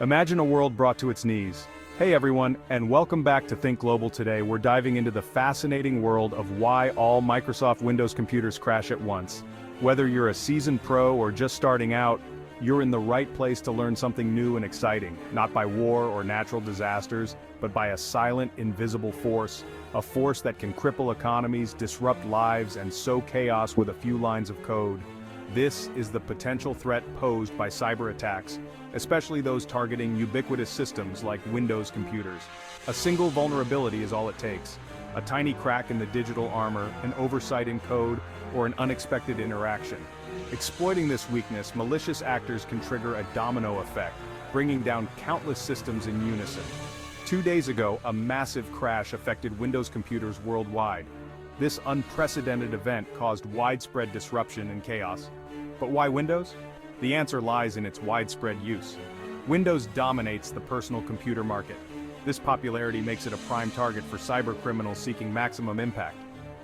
Imagine a world brought to its knees. Hey everyone, and welcome back to Think Global. Today we're diving into the fascinating world of why all Microsoft Windows computers crash at once. Whether you're a seasoned pro or just starting out, you're in the right place to learn something new and exciting, not by war or natural disasters, but by a silent, invisible force, a force that can cripple economies, disrupt lives, and sow chaos with a few lines of code. This is the potential threat posed by cyber attacks, especially those targeting ubiquitous systems like Windows computers. A single vulnerability is all it takes. A tiny crack in the digital armor, an oversight in code, or an unexpected interaction. Exploiting this weakness, malicious actors can trigger a domino effect, bringing down countless systems in unison. 2 days ago, a massive crash affected Windows computers worldwide. This unprecedented event caused widespread disruption and chaos. But why Windows? The answer lies in its widespread use. Windows dominates the personal computer market. This popularity makes it a prime target for cyber criminals seeking maximum impact.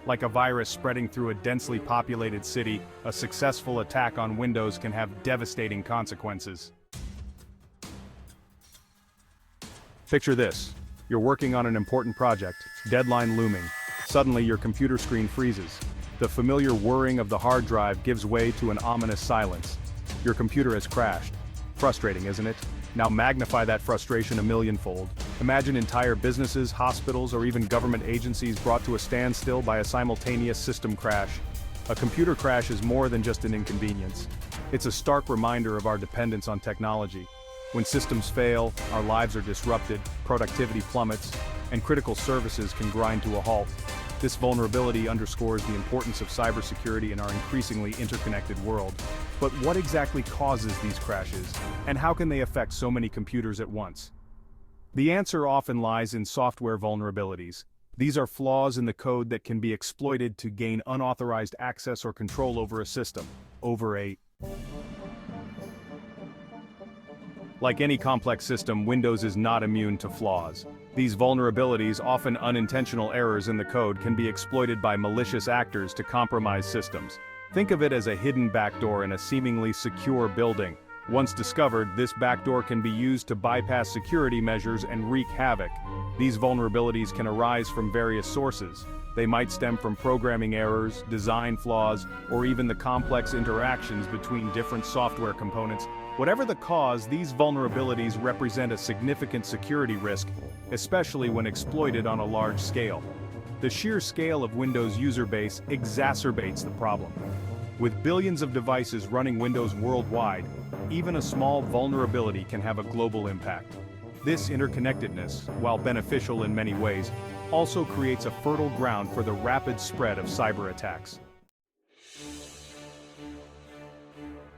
Like a virus spreading through a densely populated city, a successful attack on Windows can have devastating consequences. Picture this. You're working on an important project, deadline looming. Suddenly your computer screen freezes. The familiar whirring of the hard drive gives way to an ominous silence. Your computer has crashed. Frustrating, isn't it? Now magnify that frustration a millionfold. Imagine entire businesses, hospitals, or even government agencies brought to a standstill by a simultaneous system crash. A computer crash is more than just an inconvenience. It's a stark reminder of our dependence on technology. When systems fail, our lives are disrupted, productivity plummets, and critical services can grind to a halt. This vulnerability underscores the importance of cybersecurity in our increasingly interconnected world. But what exactly causes these crashes, and how can they affect so many computers at once? The answer often lies in software vulnerabilities. These are flaws in the code that can be exploited to gain unauthorized access or control over a system. Like any complex system, Windows is not immune to flaws. These vulnerabilities, often unintentional errors in the code, can be exploited by malicious actors to compromise systems. Think of it as a hidden backdoor in a seemingly secure building. Once discovered, this backdoor can be used to bypass security measures and wreak havoc. These vulnerabilities can arise from various sources. They might stem from programming errors, design flaws, or even the complex interactions between different software components. Whatever the cause, these vulnerabilities represent a significant security risk, especially when exploited on a large scale. The sheer scale of Windows user base exacerbates the problem. With billions of devices running Windows worldwide, even a small vulnerability can have a global impact. This interconnectedness, while beneficial in many ways, also creates a fertile ground for the rapid spread of cyber attacks.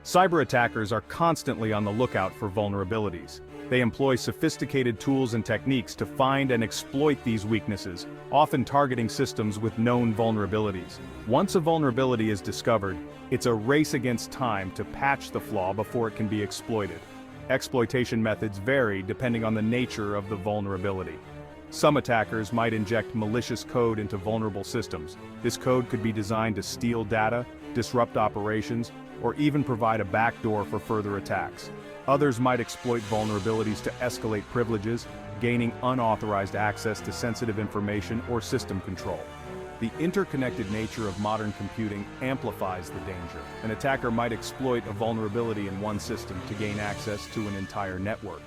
Cyber attackers are constantly on the lookout for vulnerabilities. They employ sophisticated tools and techniques to find and exploit these weaknesses, often targeting systems with known vulnerabilities. Once a vulnerability is discovered, it's a race against time to patch the flaw before it can be exploited. Exploitation methods vary depending on the nature of the vulnerability. Some attackers might inject malicious code into vulnerable systems. This code could be designed to steal data, disrupt operations, or even provide a backdoor for further attacks. Others might exploit vulnerabilities to escalate privileges, gaining unauthorized access to sensitive information or system control. The interconnected nature of modern computing amplifies the danger. An attacker might exploit a vulnerability in one system to gain access to an entire network.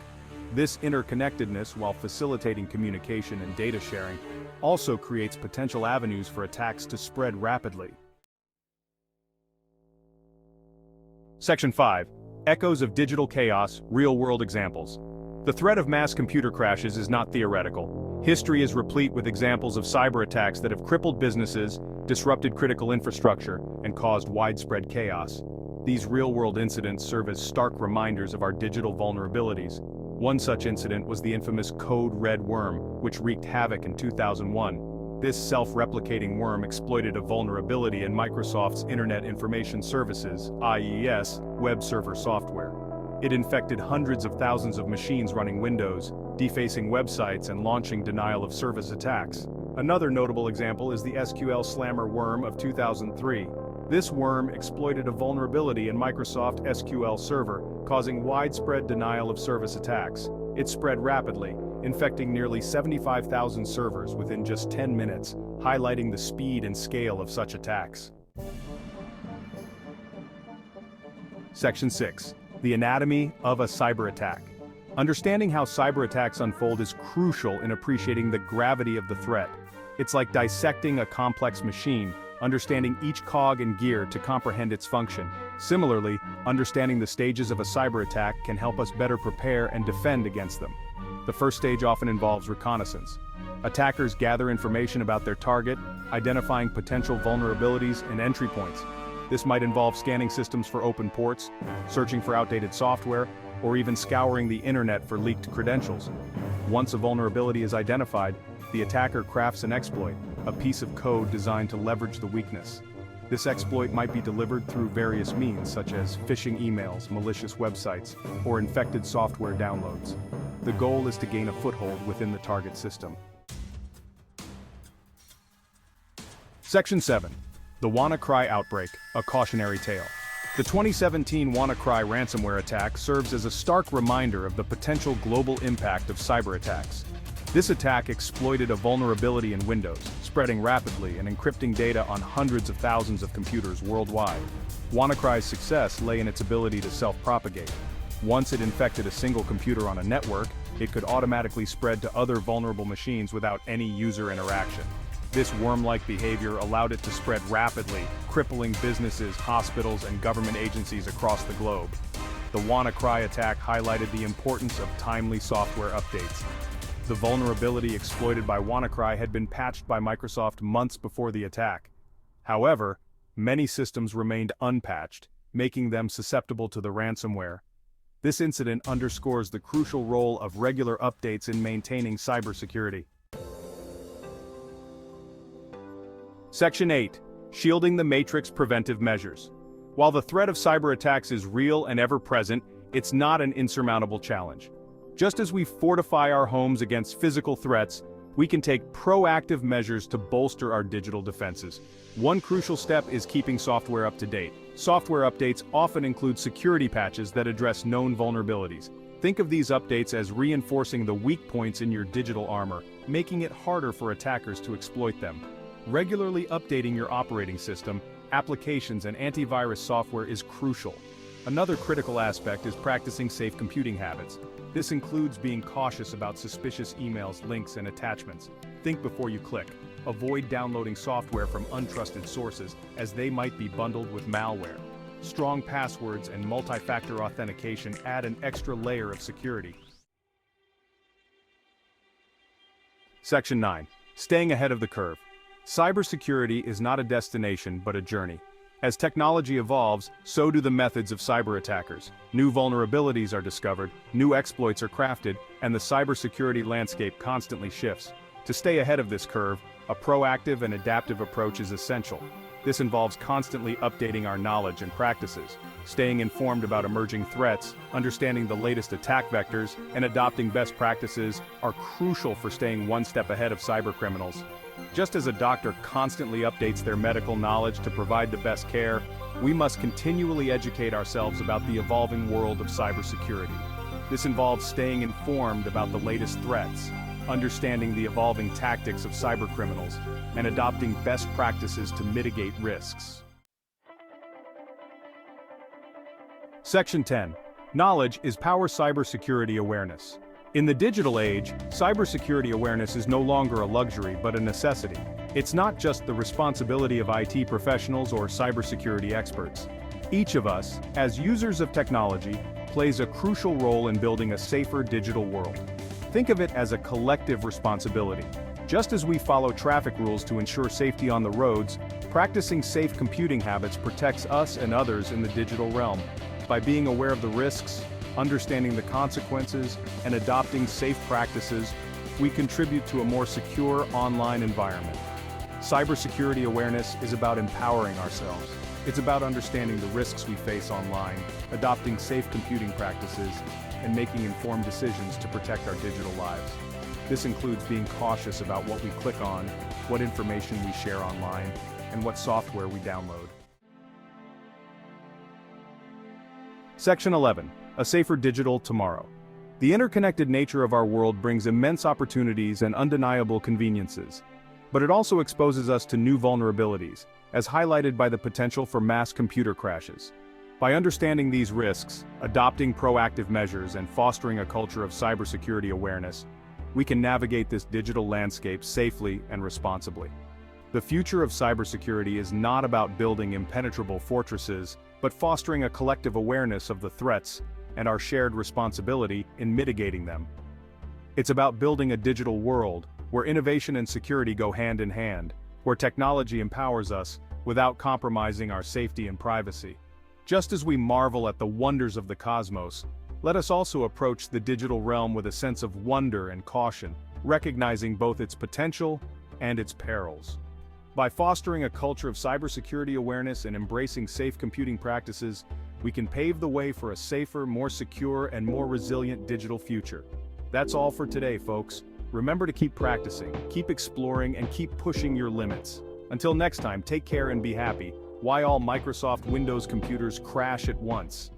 This interconnectedness, while facilitating communication and data sharing, also creates potential avenues for attacks to spread rapidly. Section 5. Echoes of digital chaos, real-world examples. The threat of mass computer crashes is not theoretical. History is replete with examples of cyber attacks that have crippled businesses, disrupted critical infrastructure, and caused widespread chaos. These real-world incidents serve as stark reminders of our digital vulnerabilities. One such incident was the infamous Code Red worm, which wreaked havoc in 2001. This self-replicating worm exploited a vulnerability in Microsoft's Internet Information Services (IES) web server software. It infected hundreds of thousands of machines running Windows, defacing websites and launching denial-of-service attacks. Another notable example is the SQL Slammer worm of 2003. This worm exploited a vulnerability in Microsoft SQL Server, causing widespread denial of service attacks. It spread rapidly, infecting nearly 75,000 servers within just 10 minutes, highlighting the speed and scale of such attacks. Section 6. The anatomy of a cyber attack. Understanding how cyber attacks unfold is crucial in appreciating the gravity of the threat. It's like dissecting a complex machine, understanding each cog and gear to comprehend its function. Similarly, understanding the stages of a cyber attack can help us better prepare and defend against them. The first stage often involves reconnaissance. Attackers gather information about their target, identifying potential vulnerabilities and entry points. This might involve scanning systems for open ports, searching for outdated software, or even scouring the internet for leaked credentials. Once a vulnerability is identified, the attacker crafts an exploit, a piece of code designed to leverage the weakness. This exploit might be delivered through various means such as phishing emails, malicious websites, or infected software downloads. The goal is to gain a foothold within the target system. Section 7. The WannaCry outbreak, a cautionary tale. The 2017 WannaCry ransomware attack serves as a stark reminder of the potential global impact of cyber attacks. This attack exploited a vulnerability in Windows, spreading rapidly and encrypting data on hundreds of thousands of computers worldwide. WannaCry's success lay in its ability to self-propagate. Once it infected a single computer on a network, it could automatically spread to other vulnerable machines without any user interaction. This worm-like behavior allowed it to spread rapidly, crippling businesses, hospitals, and government agencies across the globe. The WannaCry attack highlighted the importance of timely software updates. The vulnerability exploited by WannaCry had been patched by Microsoft months before the attack. However, many systems remained unpatched, making them susceptible to the ransomware. This incident underscores the crucial role of regular updates in maintaining cybersecurity. Section 8. Shielding the Matrix Preventive Measures. While the threat of cyber attacks is real and ever-present, it's not an insurmountable challenge. Just as we fortify our homes against physical threats, we can take proactive measures to bolster our digital defenses. One crucial step is keeping software up to date. Software updates often include security patches that address known vulnerabilities. Think of these updates as reinforcing the weak points in your digital armor, making it harder for attackers to exploit them. Regularly updating your operating system, applications, and antivirus software is crucial. Another critical aspect is practicing safe computing habits. This includes being cautious about suspicious emails, links, and attachments. Think before you click. Avoid downloading software from untrusted sources, as they might be bundled with malware. Strong passwords and multi-factor authentication add an extra layer of security. Section 9. Staying ahead of the curve. Cybersecurity is not a destination but a journey. As technology evolves, so do the methods of cyber attackers. New vulnerabilities are discovered, new exploits are crafted, and the cybersecurity landscape constantly shifts. To stay ahead of this curve, a proactive and adaptive approach is essential. This involves constantly updating our knowledge and practices, staying informed about emerging threats, understanding the latest attack vectors, and adopting best practices are crucial for staying one step ahead of cybercriminals. Just as a doctor constantly updates their medical knowledge to provide the best care, we must continually educate ourselves about the evolving world of cybersecurity. This involves staying informed about the latest threats, understanding the evolving tactics of cybercriminals, and adopting best practices to mitigate risks. Section 10. Knowledge is power cybersecurity awareness. In the digital age, cybersecurity awareness is no longer a luxury but a necessity. It's not just the responsibility of IT professionals or cybersecurity experts. Each of us, as users of technology, plays a crucial role in building a safer digital world. Think of it as a collective responsibility. Just as we follow traffic rules to ensure safety on the roads, practicing safe computing habits protects us and others in the digital realm. By being aware of the risks, understanding the consequences, and adopting safe practices, we contribute to a more secure online environment. Cybersecurity awareness is about empowering ourselves. It's about understanding the risks we face online, adopting safe computing practices, and making informed decisions to protect our digital lives. This includes being cautious about what we click on, what information we share online, and what software we download. Section 11. A safer digital tomorrow. The interconnected nature of our world brings immense opportunities and undeniable conveniences. But it also exposes us to new vulnerabilities, as highlighted by the potential for mass computer crashes. By understanding these risks, adopting proactive measures, and fostering a culture of cybersecurity awareness, we can navigate this digital landscape safely and responsibly. The future of cybersecurity is not about building impenetrable fortresses, but fostering a collective awareness of the threats and our shared responsibility in mitigating them. It's about building a digital world where innovation and security go hand in hand, where technology empowers us without compromising our safety and privacy. Just as we marvel at the wonders of the cosmos, let us also approach the digital realm with a sense of wonder and caution, recognizing both its potential and its perils. By fostering a culture of cybersecurity awareness and embracing safe computing practices, we can pave the way for a safer, more secure, and more resilient digital future. That's all for today, folks. Remember to keep practicing, keep exploring, and keep pushing your limits. Until next time, take care and be happy. Why all Microsoft Windows computers crash at once?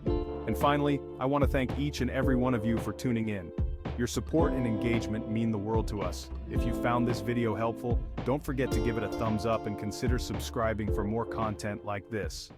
And finally, I want to thank each and every one of you for tuning in. Your support and engagement mean the world to us. If you found this video helpful, don't forget to give it a thumbs up and consider subscribing for more content like this.